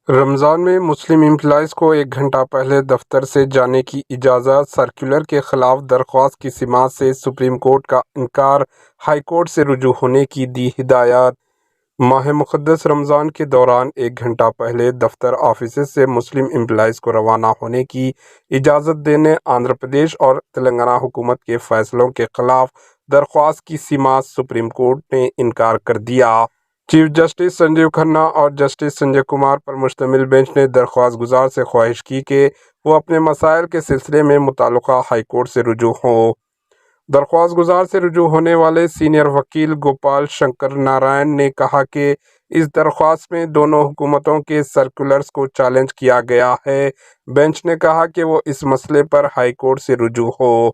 رمضان میں مسلم امپلائیز کو 1 گھنٹہ پہلے دفتر سے جانے کی اجازت، سرکولر کے خلاف درخواست کی سماعت سے سپریم کورٹ کا انکار، ہائی کورٹ سے رجوع ہونے کی دی ہدایت۔ ماہ مقدس رمضان کے دوران 1 گھنٹہ پہلے دفتر آفیسز سے مسلم امپلائیز کو روانہ ہونے کی اجازت دینے آندھرا پردیش اور تلنگانہ حکومت کے فیصلوں کے خلاف درخواست کی سماعت سپریم کورٹ نے انکار کر دیا۔ چیف جسٹس سنجیو کھنہ اور جسٹس سنجے کمار پر مشتمل بینچ نے درخواست گزار سے خواہش کی کہ وہ اپنے مسائل کے سلسلے میں متعلقہ ہائی کورٹ سے رجوع ہوں۔ درخواست گزار سے رجوع ہونے والے سینئر وکیل گوپال شنکر نارائن نے کہا کہ اس درخواست میں دونوں حکومتوں کے سرکولرز کو چیلنج کیا گیا ہے۔ بینچ نے کہا کہ وہ اس مسئلے پر ہائی کورٹ سے رجوع ہو۔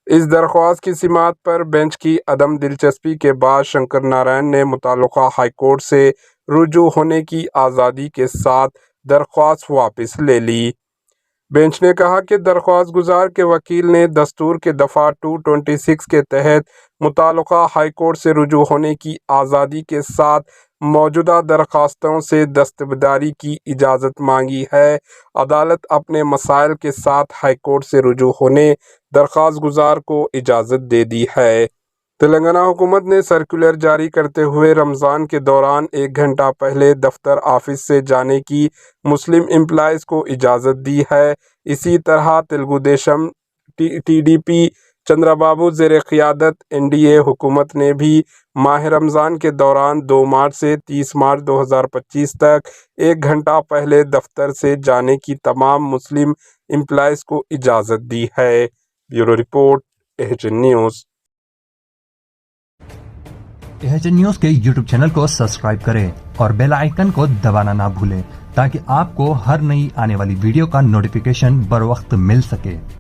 اس درخواست کی سماعت پر بینچ کی عدم دلچسپی کے بعد شنکر نارائن نے متعلقہ ہائی کورٹ سے رجوع ہونے کی آزادی کے ساتھ درخواست واپس لے لی۔ بینچ نے کہا کہ درخواست گزار کے وکیل نے دستور کے دفعہ 226 کے تحت متعلقہ ہائی کورٹ سے رجوع ہونے کی آزادی کے ساتھ موجودہ درخواستوں سے دستبرداری کی اجازت مانگی ہے۔ عدالت اپنے مسائل کے ساتھ ہائی کورٹ سے رجوع ہونے درخواست گزار کو اجازت دے دی ہے۔ تلنگانہ حکومت نے سرکولر جاری کرتے ہوئے رمضان کے دوران 1 گھنٹہ پہلے دفتر آفس سے جانے کی مسلم امپلائیز کو اجازت دی ہے۔ اسی طرح تلگو دیشم TDP چندرا بابو زیر قیادت NDA حکومت نے بھی ماہ رمضان کے دوران 2 مارچ سے 30 مارچ 2025 تک 1 گھنٹہ پہلے دفتر سے جانے کی تمام مسلم امپلائیز کو اجازت دی ہے۔ Bureau report AHN news. AHN news کے YouTube چینل کو سبسکرائب کریں اور بیل آئیکن کو دبانا نہ بھولیں تاکہ آپ کو ہر نئی آنے والی ویڈیو کا نوٹیفیکیشن بر وقت مل سکے۔